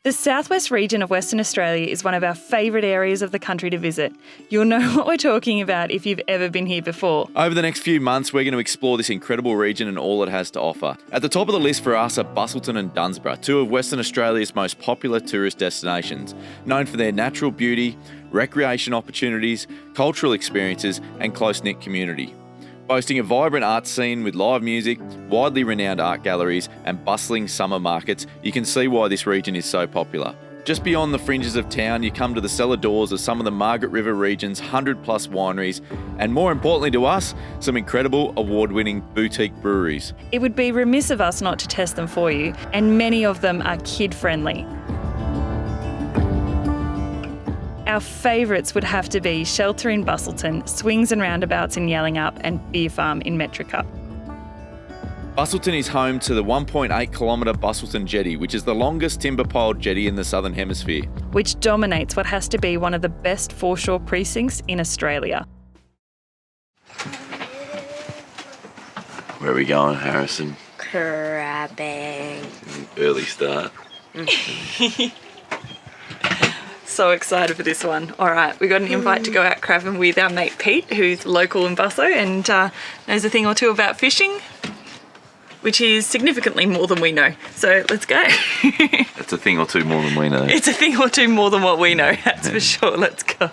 The southwest region of Western Australia is one of our favourite areas of the country to visit. You'll know what we're talking about if you've ever been here before. Over the next few months, we're going to explore this incredible region and all it has to offer. At the top of the list for us are Busselton and Dunsborough, two of Western Australia's most popular tourist destinations, known for their natural beauty, recreation opportunities, cultural experiences and close-knit community. Boasting a vibrant art scene with live music, widely renowned art galleries and bustling summer markets, you can see why this region is so popular. Just beyond the fringes of town, you come to the cellar doors of some of the Margaret River region's 100+ wineries and, more importantly to us, some incredible award-winning boutique breweries. It would be remiss of us not to test them for you, and many of them are kid-friendly. Our favourites would have to be Shelter in Busselton, Swings and Roundabouts in Yalingup and Beer Farm in Metricup. Busselton is home to the 1.8 kilometre Busselton Jetty, which is the longest timber-piled jetty in the Southern Hemisphere. Which dominates what has to be one of the best foreshore precincts in Australia. Where are we going, Harrison? Crabbing. Early start. So excited for this one. All right, we got an invite to go out crabbing with our mate Pete, who's local in Busso and knows a thing or two about fishing, which is significantly more than we know. So let's go. That's a thing or two more than we know. It's a thing or two more than what we know, that's for sure. Let's go.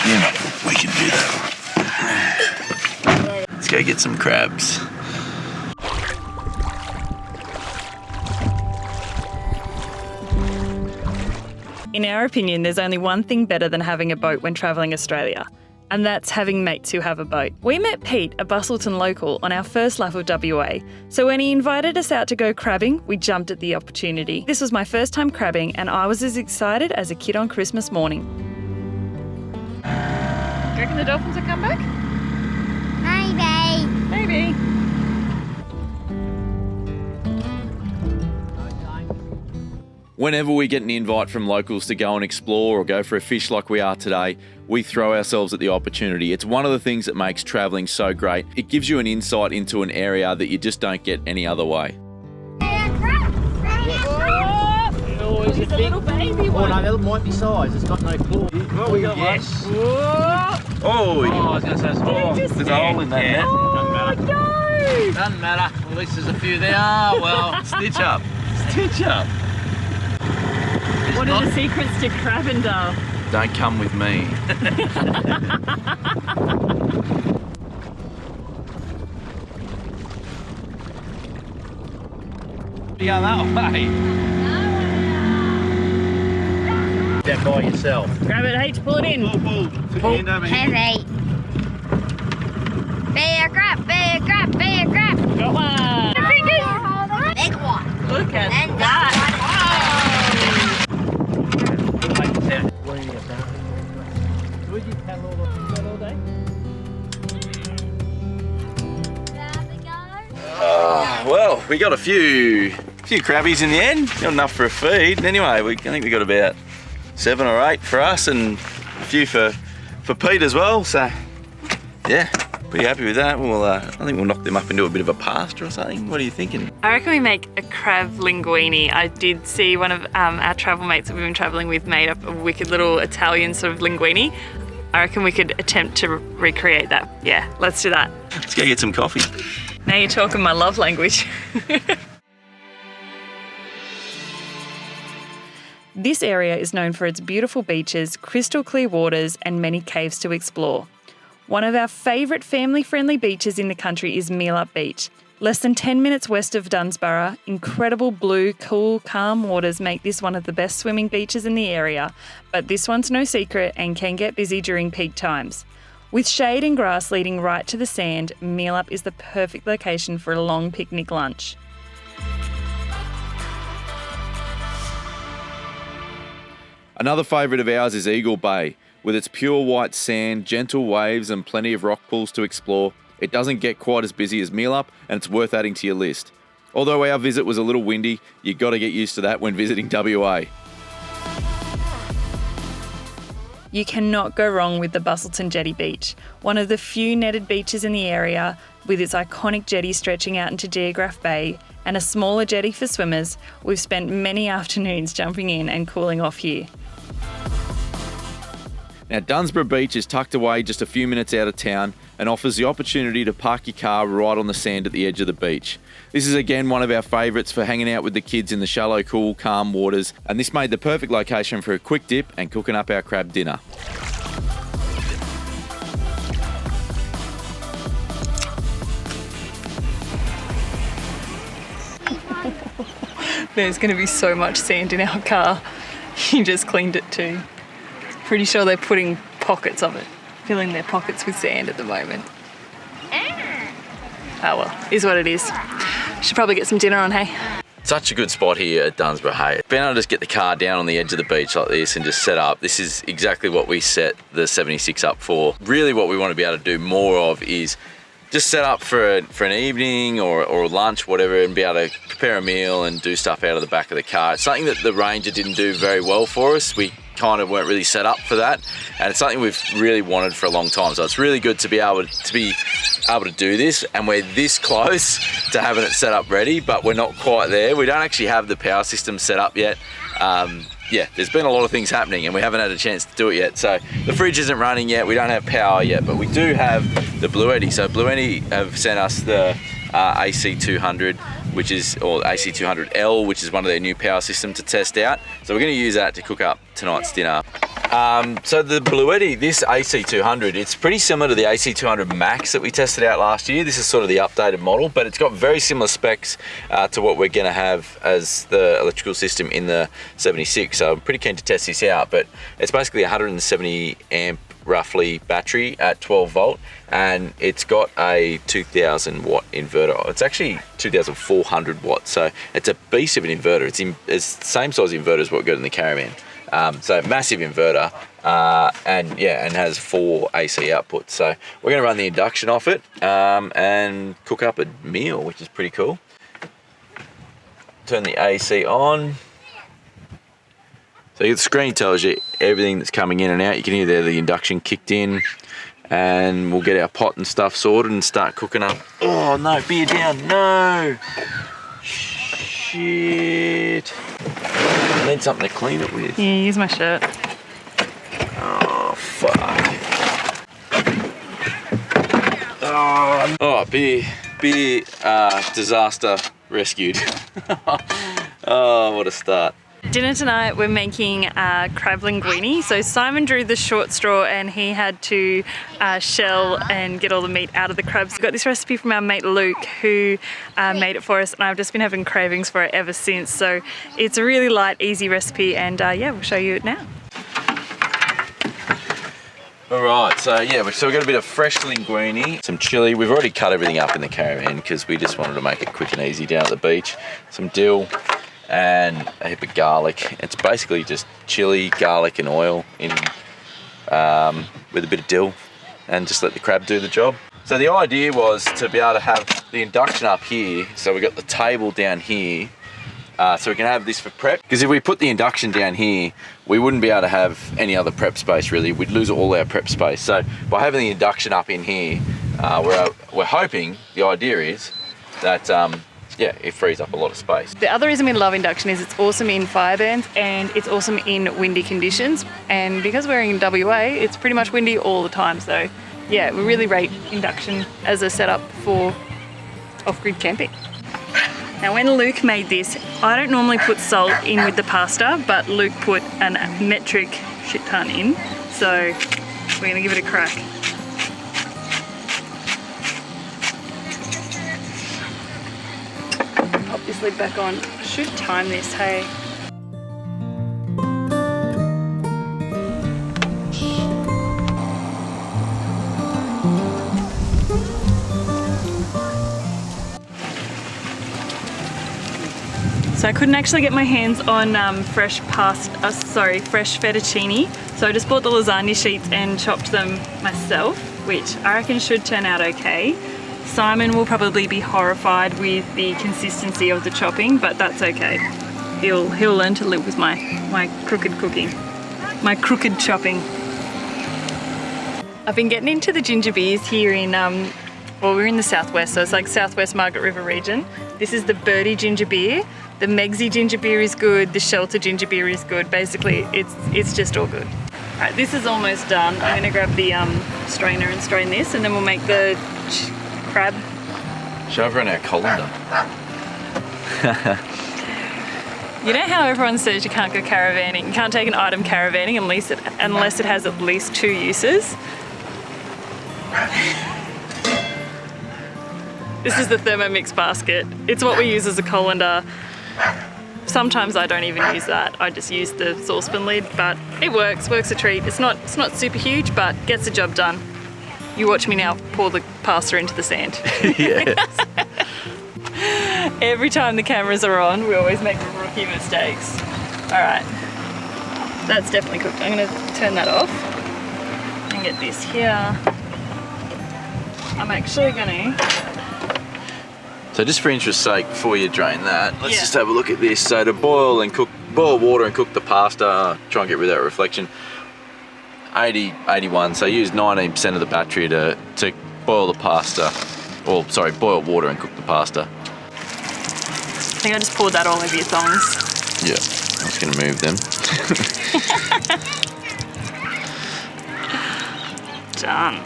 Yeah, we can do that. Let's go get some crabs. In our opinion, there's only one thing better than having a boat when travelling Australia, and that's having mates who have a boat. We met Pete, a Busselton local, on our first lap of WA, so when he invited us out to go crabbing, we jumped at the opportunity. This was my first time crabbing, and I was as excited as a kid on Christmas morning. Do you reckon the dolphins will come back? Maybe. Whenever we get an invite from locals to go and explore or go for a fish like we are today, we throw ourselves at the opportunity. It's one of the things that makes travelling so great. It gives you an insight into an area that you just don't get any other way. Oh, is it a little baby one? Oh no, that might be size. It's got no claw. Oh, we got yes. One. Oh, I was going to say there's a hole in that net. Doesn't matter. No! Doesn't matter. At least there's a few there. Oh, well. Stitch up. What are the secrets to crabbing, Dale? Don't come with me. Yeah, that way. Stand by yourself. Grab it, H, pull it in. Pull. Put your hand over here. Heavy. Bear grab. Got one. Big one. Look at And that. Would you paddle all day? Well, we got a few crabbies in the end. Not enough for a feed. Anyway, I think we got about 7 or 8 for us and a few for Pete as well. So, yeah, pretty happy with that. I think we'll knock them up into a bit of a pasta or something. What are you thinking? I reckon we make a crab linguine. I did see one of our travel mates that we've been travelling with made up a wicked little Italian sort of linguine. I reckon we could attempt to recreate that. Yeah, let's do that. Let's go get some coffee. Now you're talking my love language. This area is known for its beautiful beaches, crystal clear waters and many caves to explore. One of our favourite family-friendly beaches in the country is Meelup Beach. Less than 10 minutes west of Dunsborough, incredible blue, cool, calm waters make this one of the best swimming beaches in the area, but this one's no secret and can get busy during peak times. With shade and grass leading right to the sand, Meelup is the perfect location for a long picnic lunch. Another favourite of ours is Eagle Bay. With its pure white sand, gentle waves and plenty of rock pools to explore, it doesn't get quite as busy as Meelup and it's worth adding to your list. Although our visit was a little windy, you got to get used to that when visiting WA. You cannot go wrong with the Busselton Jetty Beach, one of the few netted beaches in the area with its iconic jetty stretching out into Geograph Bay and a smaller jetty for swimmers, we've spent many afternoons jumping in and cooling off here. Now, Dunsborough Beach is tucked away just a few minutes out of town and offers the opportunity to park your car right on the sand at the edge of the beach. This is again one of our favourites for hanging out with the kids in the shallow, cool, calm waters, and this made the perfect location for a quick dip and cooking up our crab dinner. There's going to be so much sand in our car. You just cleaned it too. Pretty sure they're putting pockets of it, filling their pockets with sand at the moment. Oh well, is what it is. Should probably get some dinner on, hey? Such a good spot here at Dunsborough, hey. Being able to just get the car down on the edge of the beach like this and just set up, this is exactly what we set the 76 up for. Really what we want to be able to do more of is just set up for an evening or lunch, whatever, and be able to prepare a meal and do stuff out of the back of the car. It's something that the Ranger didn't do very well for us. We kind of weren't really set up for that, and it's something we've really wanted for a long time. So it's really good to be able to do this, and we're this close to having it set up ready, but we're not quite there. We don't actually have the power system set up yet. Yeah, there's been a lot of things happening and we haven't had a chance to do it yet. So the fridge isn't running yet, we don't have power yet, but we do have the Bluetti. So Bluetti have sent us the AC200, which is, or AC200L, which is one of their new power systems to test out. So we're going to use that to cook up tonight's dinner. So the Bluetti, this AC200, it's pretty similar to the AC200 Max that we tested out last year. This is sort of the updated model, but it's got very similar specs to what we're going to have as the electrical system in the 76. So I'm pretty keen to test this out, but it's basically 170 amp roughly battery at 12 volt, and it's got a 2000 watt inverter. It's actually 2400 watts, so it's a beast of an inverter. It's the same size inverter as what we got in the Caravan. So massive inverter, and has 4 AC outputs. So we're going to run the induction off it and cook up a meal, which is pretty cool. Turn the AC on. So the screen tells you everything that's coming in and out. You can hear there the induction kicked in, and we'll get our pot and stuff sorted and start cooking up. Oh no, beer down, no! Shit. I need something to clean it with. Yeah, use my shirt. Oh, fuck. Oh, beer disaster rescued. Oh, what a start. Dinner tonight, we're making crab linguine. So Simon drew the short straw and he had to shell and get all the meat out of the crabs. We got this recipe from our mate Luke, who made it for us, and I've just been having cravings for it ever since. So it's a really light, easy recipe, and yeah, we'll show you it now. Alright, so yeah, we've got a bit of fresh linguine, some chilli. We've already cut everything up in the Caravan because we just wanted to make it quick and easy down at the beach. Some dill and a heap of garlic. It's basically just chili, garlic and oil in with a bit of dill, and just let the crab do the job. So the idea was to be able to have the induction up here, so we got the table down here, so we can have this for prep. Because if we put the induction down here, we wouldn't be able to have any other prep space really. We'd lose all our prep space. So by having the induction up in here, we're hoping, the idea is that yeah, it frees up a lot of space. The other reason we love induction is it's awesome in fire burns and it's awesome in windy conditions. And because we're in WA, it's pretty much windy all the time. So yeah, we really rate induction as a setup for off-grid camping. Now when Luke made this, I don't normally put salt in with the pasta, but Luke put a metric shit ton in. So we're gonna give it a crack. Pop this lid back on. Should time this, hey. So I couldn't actually get my hands on fresh fettuccine, so I just bought the lasagna sheets and chopped them myself, which I reckon should turn out okay. Simon will probably be horrified with the consistency of the chopping, but that's okay. He'll learn to live with my crooked cooking, my crooked chopping. I've been getting into the ginger beers here in well, we're in the southwest, so it's like southwest Margaret River region. This is the Birdie ginger beer. The Megsy ginger beer is good. The Shelter ginger beer is good. Basically, it's just all good. All right, this is almost done. I'm gonna grab the strainer and strain this, and then we'll make the crab. Show everyone our colander. You know how everyone says you can't go caravanning? You can't take an item caravanning unless it has at least 2 uses. This is the Thermomix basket. It's what we use as a colander. Sometimes I don't even use that. I just use the saucepan lid, but it works a treat. It's not super huge, but gets the job done. You watch me now pour the pasta into the sand. Yes. Every time the cameras are on, we always make rookie mistakes. All right, that's definitely cooked. I'm gonna turn that off and get this here. I'm actually gonna... So just for interest's sake, before you drain that, let's just have a look at this. So to boil water and cook the pasta, try and get rid of that reflection, 81, so use 19% of the battery to boil the pasta, or sorry, boil water and cook the pasta. I think I just poured that all over your thongs. Yeah, I'm just gonna move them. Done.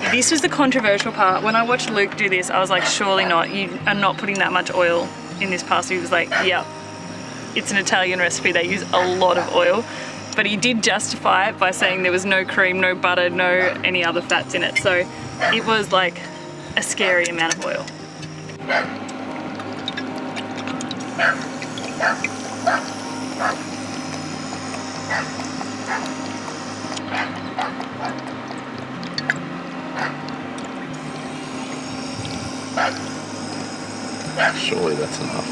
This was the controversial part. When I watched Luke do this, I was like, surely not. You are not putting that much oil in this pasta. He was like, yep, it's an Italian recipe. They use a lot of oil. But he did justify it by saying there was no cream, no butter, no any other fats in it. So it was like a scary amount of oil. Surely that's enough.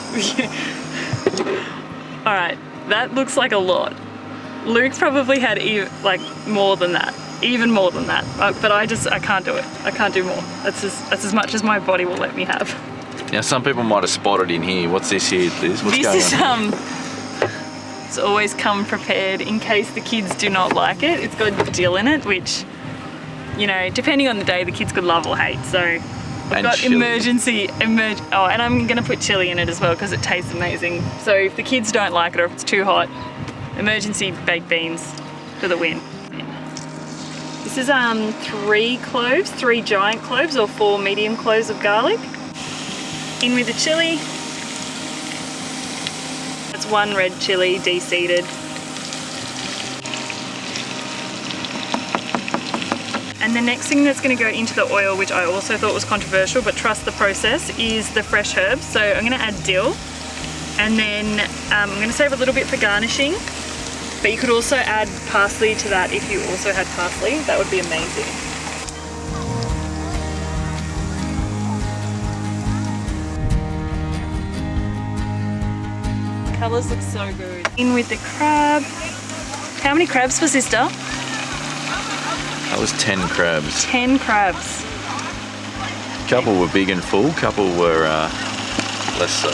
All right, that looks like a lot. Luke's probably had more than that, even more than that. But I can't do it. I can't do more. That's as much as my body will let me have. Now some people might have spotted in here. What's this here, Liz? What's going on? It's always come prepared in case the kids do not like it. It's got dill in it, which, you know, depending on the day, the kids could love or hate. So I've got chili. Oh, and I'm gonna put chili in it as well because it tastes amazing. So if the kids don't like it or if it's too hot, emergency baked beans for the win. This is 3 giant cloves or 4 medium cloves of garlic. In with the chili. That's 1 red chili de-seeded. And the next thing that's going to go into the oil, which I also thought was controversial, but trust the process, is the fresh herbs. So I'm going to add dill, and then I'm going to save a little bit for garnishing, but you could also add parsley to that if you also had parsley. That would be amazing. Colours look so good. In with the crab. How many crabs was this, Dal? That was 10 crabs. 10 crabs. Couple were big and full, couple were less so.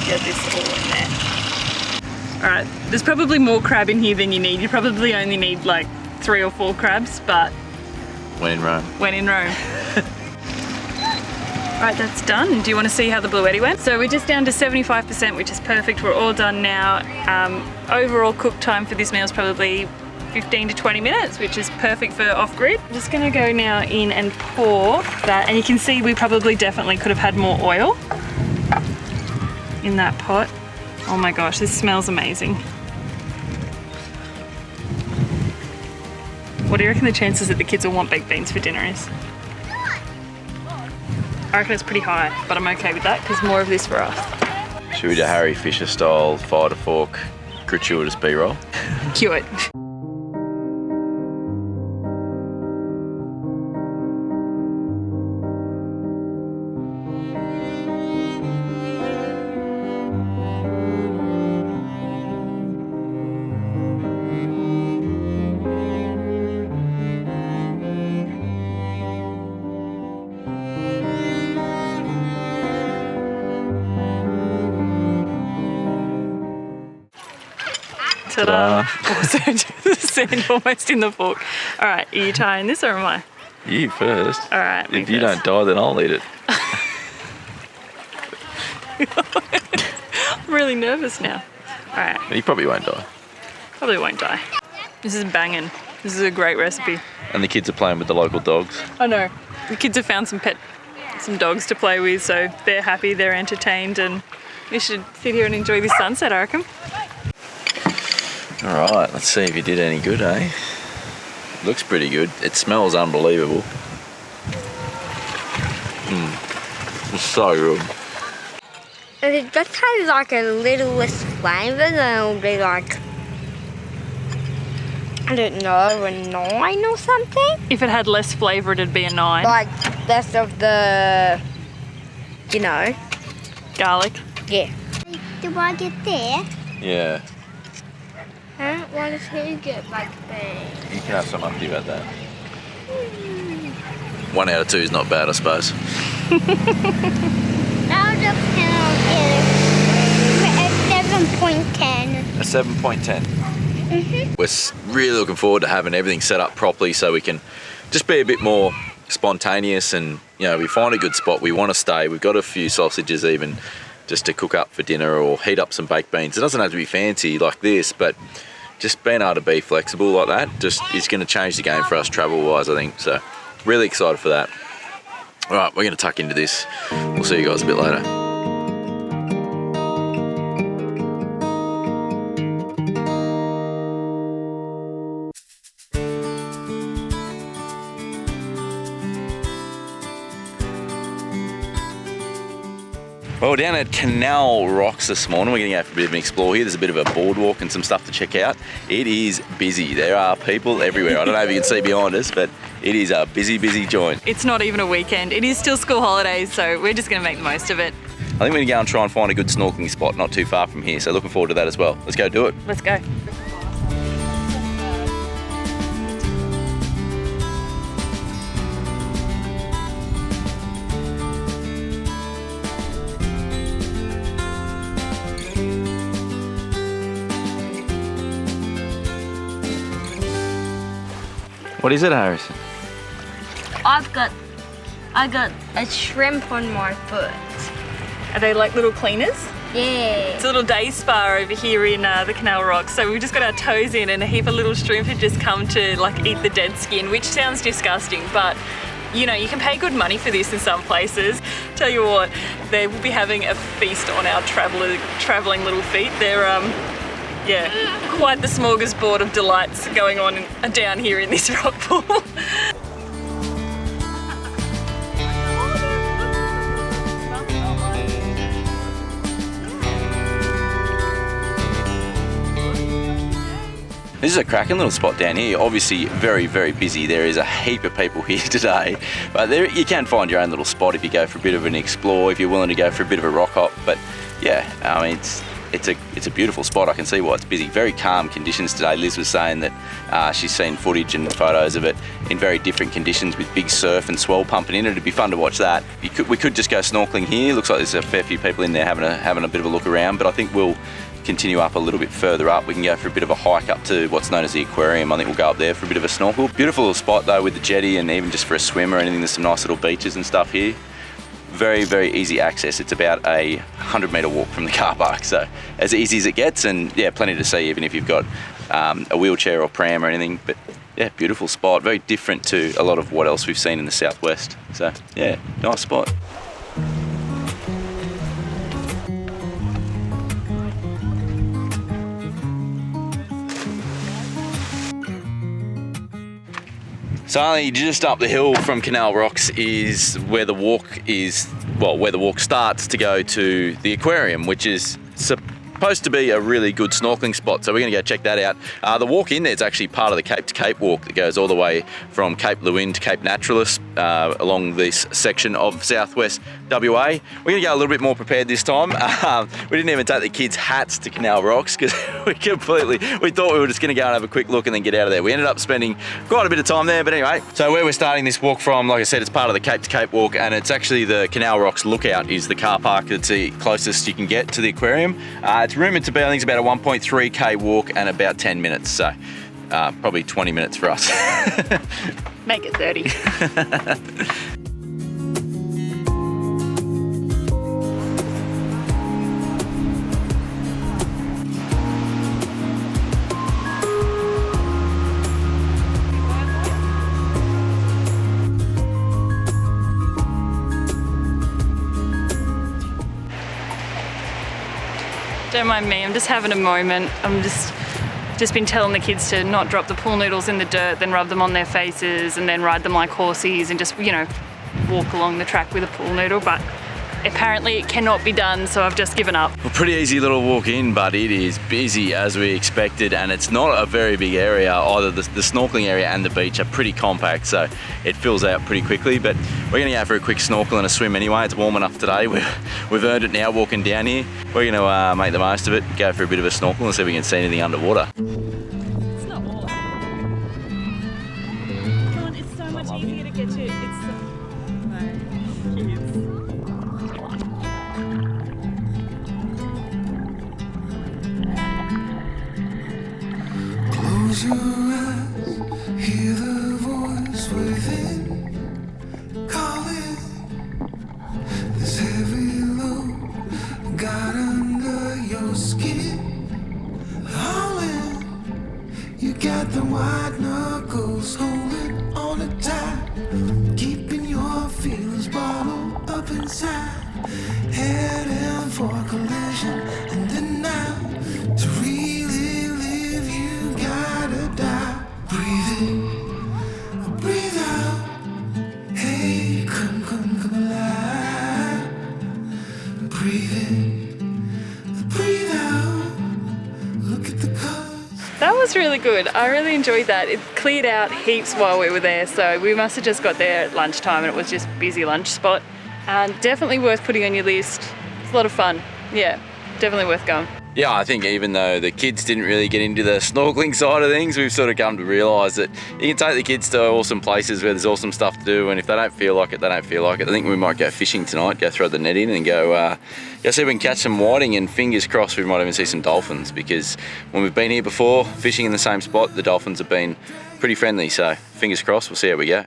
Get this all in there. Alright, there's probably more crab in here than you need. You probably only need like 3 or 4 crabs, but... When in Rome. When in Rome. Right, that's done. Do you want to see how the Bluetti went? So we're just down to 75%, which is perfect. We're all done now. Overall cook time for this meal is probably 15 to 20 minutes, which is perfect for off-grid. I'm just gonna go now in and pour that, and you can see we probably definitely could have had more oil in that pot. Oh my gosh, this smells amazing. What do you reckon the chances that the kids will want baked beans for dinner is? I reckon it's pretty high, but I'm okay with that because more of this for us. Should we do Harry Fisher style fire to fork gratuitous B-roll? Cue it. Ta-da! Also, the sand almost in the fork. All right, are you tying this or am I? You first. All right. If you don't die, then I'll eat it. I'm really nervous now. All right. You probably won't die. Probably won't die. This is banging. This is a great recipe. And the kids are playing with the local dogs. I know. The kids have found some dogs to play with, so they're happy, they're entertained, and we should sit here and enjoy this sunset, I reckon. All right, let's see if you did any good, eh? Looks pretty good. It smells unbelievable. It's so good. If it just has like a little less flavour, then it'll be like, I don't know, a 9 or something. If it had less flavour, it'd be a 9. Like less of the, you know. Garlic. Yeah. Do I get there? Yeah, I don't want to get like there. you can have some up here about that. 1 out of 2 is not bad, I suppose. I'll just get a 7.10. A 7.10. We're really looking forward to having everything set up properly so we can just be a bit more spontaneous, and you know, we find a good spot, we want to stay. We've got a few sausages even just to cook up for dinner, or heat up some baked beans. It doesn't have to be fancy like this, but just being able to be flexible like that just is going to change the game for us travel wise, I think. So really excited for that. All right, we're going to tuck into this. We'll see you guys a bit later. Well, we're down at Canal Rocks this morning. We're going to go for a bit of an explore here. There's a bit of a boardwalk and some stuff to check out. It is busy. There are people everywhere. I don't know if you can see behind us, but it is a busy, busy joint. It's not even a weekend. It is still school holidays, so we're just going to make the most of it. I think we're going to go and try and find a good snorkeling spot not too far from here, so looking forward to that as well. Let's go do it. Let's go. What is it, Harrison? I got a shrimp on my foot. Are they like little cleaners? Yeah. It's a little day spa over here in the Canal Rocks. So we've just got our toes in, and a heap of little shrimp have just come to like eat the dead skin, which sounds disgusting, but you know, you can pay good money for this in some places. Tell you what, they will be having a feast on our travelling little feet. They're yeah, quite the smorgasbord of delights going on down here in this rock pool. This is a cracking little spot down here. Obviously very, very busy. There is a heap of people here today, but there you can find your own little spot if you go for a bit of an explore, if you're willing to go for a bit of a rock hop. But yeah, I mean, it's a beautiful spot. I can see why it's busy. Very calm conditions today. Liz was saying that she's seen footage and photos of it in very different conditions with big surf and swell pumping in it. It'd be fun to watch that. We could just go snorkeling here. Looks like there's a fair few people in there having a bit of a look around, but I think we'll continue up a little bit further up. We can go for a bit of a hike up to what's known as the Aquarium. I think we'll go up there for a bit of a snorkel. Beautiful little spot though with the jetty, and even just for a swim or anything, there's some nice little beaches and stuff here. Very, very easy access. It's about a 100-metre walk from the car park, so as easy as it gets, and yeah, plenty to see even if you've got a wheelchair or pram or anything. But yeah, beautiful spot. Very different to a lot of what else we've seen in the southwest. So yeah, nice spot. So only just up the hill from Canal Rocks is where the walk starts to go to the Aquarium, which is supposed to be a really good snorkeling spot. So we're gonna go check that out. The walk in there is actually part of the Cape to Cape walk that goes all the way from Cape Lewin to Cape Naturalist along this section of southwest WA. We're gonna go a little bit more prepared this time. We didn't even take the kids' hats to Canal Rocks because we thought we were just gonna go and have a quick look and then get out of there. We ended up spending quite a bit of time there, but anyway. So where we're starting this walk from, like I said, it's part of the Cape to Cape walk, and it's actually the Canal Rocks Lookout is the car park that's the closest you can get to the Aquarium. It's rumoured to be, I think it's about a 1.3k walk and about 10 minutes. So probably 20 minutes for us. Make it 30. Don't mind me, I'm just having a moment. I'm just been telling the kids to not drop the pool noodles in the dirt, then rub them on their faces and then ride them like horsies and just, you know, walk along the track with a pool noodle, but apparently it cannot be done, so I've just given up. Well, pretty easy little walk in, but it is busy as we expected, and it's not a very big area. Either the snorkeling area and the beach are pretty compact, so it fills out pretty quickly, but we're gonna go for a quick snorkel and a swim anyway. It's warm enough today. We've earned it now walking down here. We're gonna make the most of it, go for a bit of a snorkel and see if we can see anything underwater. It's not warm. Come on, it's so much easier to get you. Close your eyes, hear the voice within, calling. This heavy load got under your skin, hauling. You got the white knuckles holding on it tight, keeping your feelings bottled up inside. Heading for collision and denial. To really live, you gotta die. Breathe in, breathe out. Hey, come alive. Breathe in, breathe out. Look at the colors. That was really good. I really enjoyed that. It cleared out heaps while we were there, so we must have just got there at lunchtime and it was just busy lunch spot. Definitely worth putting on your list. It's a lot of fun. Yeah, definitely worth going. Yeah, I think even though the kids didn't really get into the snorkeling side of things, we've sort of come to realise that you can take the kids to awesome places where there's awesome stuff to do, and if they don't feel like it, they don't feel like it. I think we might go fishing tonight, go throw the net in and go see if we can catch some whiting, and fingers crossed we might even see some dolphins, because when we've been here before, fishing in the same spot, the dolphins have been pretty friendly, so fingers crossed, we'll see how we go.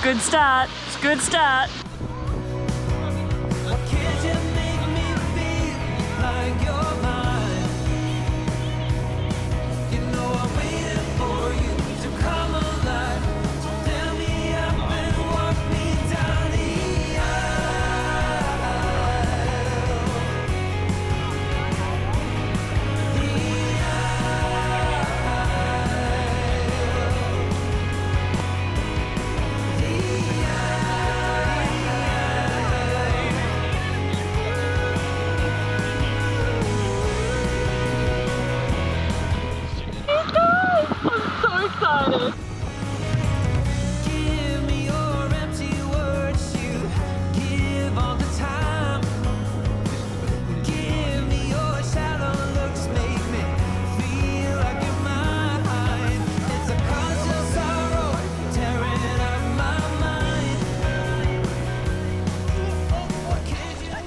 Good start. It's a good start.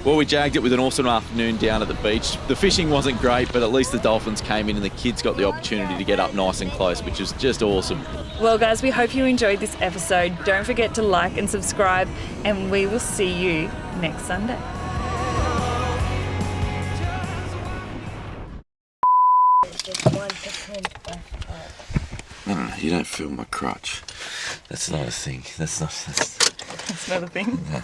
Well, we jagged it with an awesome afternoon down at the beach. The fishing wasn't great, but at least the dolphins came in and the kids got the opportunity to get up nice and close, which was just awesome. Well, guys, we hope you enjoyed this episode. Don't forget to like and subscribe, and we will see you next Sunday. No, you don't feel my crotch. That's not a thing. That's not a thing. No.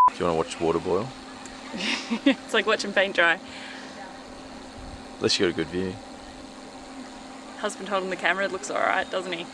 Do you want to watch water boil? It's like watching paint dry. Unless you got a good view. Husband holding the camera looks alright, doesn't he?